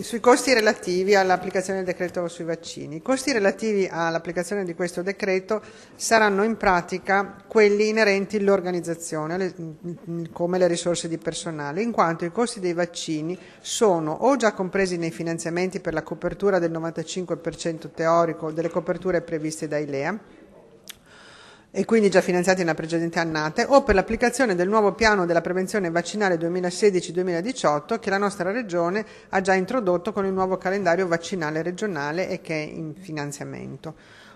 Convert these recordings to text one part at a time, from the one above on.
Sui costi relativi all'applicazione del decreto sui vaccini. I costi relativi all'applicazione di questo decreto saranno in pratica quelli inerenti all'organizzazione, come le risorse di personale, in quanto i costi dei vaccini sono o già compresi nei finanziamenti per la copertura del 95% teorico delle coperture previste dai LEA, e quindi già finanziati nella precedente annate, o per l'applicazione del nuovo piano della prevenzione vaccinale 2016-2018 che la nostra Regione ha già introdotto con il nuovo calendario vaccinale regionale e che è in finanziamento.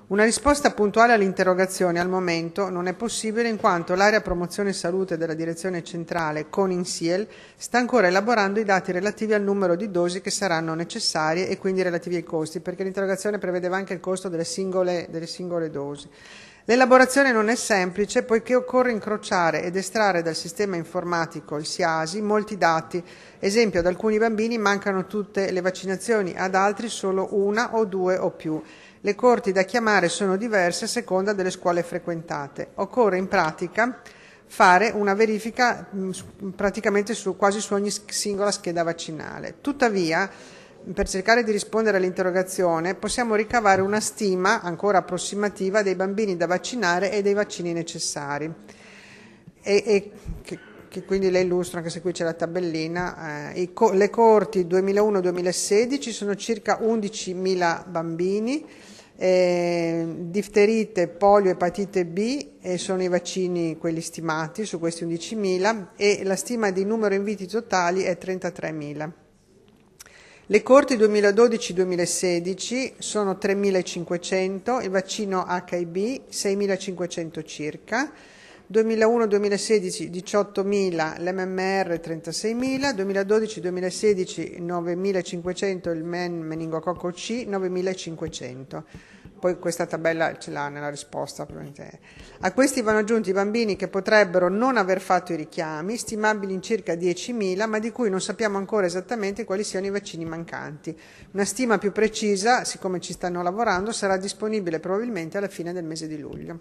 Una risposta puntuale all'interrogazione al momento non è possibile in quanto l'area promozione e salute della direzione centrale con INSIEL sta ancora elaborando i dati relativi al numero di dosi che saranno necessarie e quindi relativi ai costi, perché l'interrogazione prevedeva anche il costo delle singole dosi. L'elaborazione non è semplice poiché occorre incrociare ed estrarre dal sistema informatico, il SIASI, molti dati. Esempio, ad alcuni bambini mancano tutte le vaccinazioni, ad altri solo una o due o più. Le coorti da chiamare sono diverse a seconda delle scuole frequentate. Occorre in pratica fare una verifica praticamente quasi su ogni singola scheda vaccinale. Tuttavia, per cercare di rispondere all'interrogazione, possiamo ricavare una stima ancora approssimativa dei bambini da vaccinare e dei vaccini necessari. Che quindi le illustro, anche se qui c'è la tabellina. Le coorti 2001-2016 sono circa 11.000 bambini, difterite, polio, epatite B sono i vaccini quelli stimati su questi 11.000 e la stima di numero inviti totali è 33.000. Le coorti 2012-2016 sono 3.500, il vaccino HIV 6.500 circa, 2001-2016 18.000, l'MMR 36.000, 2012-2016 9.500 il meningococco C, 9.500. Poi questa tabella ce l'ha nella risposta. A questi vanno aggiunti i bambini che potrebbero non aver fatto i richiami, stimabili in circa 10.000, ma di cui non sappiamo ancora esattamente quali siano i vaccini mancanti. Una stima più precisa, siccome ci stanno lavorando, sarà disponibile probabilmente alla fine del mese di luglio.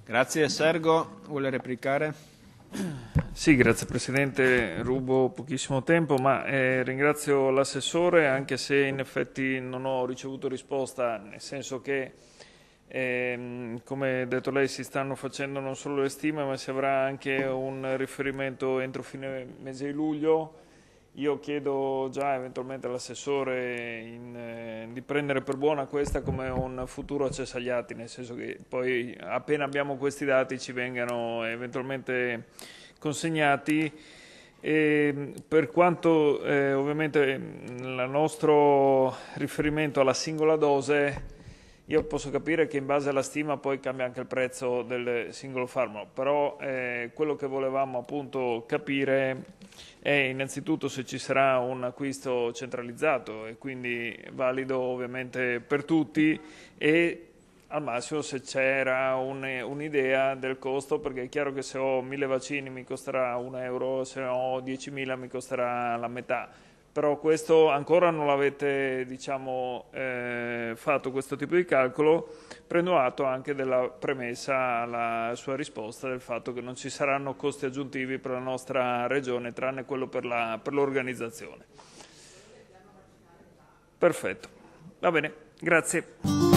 Grazie. Sergo, vuole replicare? Sì, grazie Presidente, rubo pochissimo tempo, ma ringrazio l'assessore anche se in effetti non ho ricevuto risposta, nel senso che come ha detto lei si stanno facendo non solo le stime ma si avrà anche un riferimento entro fine mese di luglio. Io chiedo già eventualmente all'assessore di prendere per buona questa come un futuro accesso agli atti, nel senso che poi appena abbiamo questi dati ci vengano eventualmente consegnati. E per quanto ovviamente il nostro riferimento alla singola dose, io posso capire che in base alla stima poi cambia anche il prezzo del singolo farmaco, però quello che volevamo appunto capire è innanzitutto se ci sarà un acquisto centralizzato e quindi valido ovviamente per tutti, e al massimo se c'era un'idea del costo, perché è chiaro che se ho 1.000 vaccini mi costerà €1, se ho 10.000 mi costerà la metà. Però questo ancora non l'avete fatto questo tipo di calcolo. Prendo atto anche della premessa alla sua risposta del fatto che non ci saranno costi aggiuntivi per la nostra regione tranne quello per l'organizzazione. Perfetto, va bene, grazie.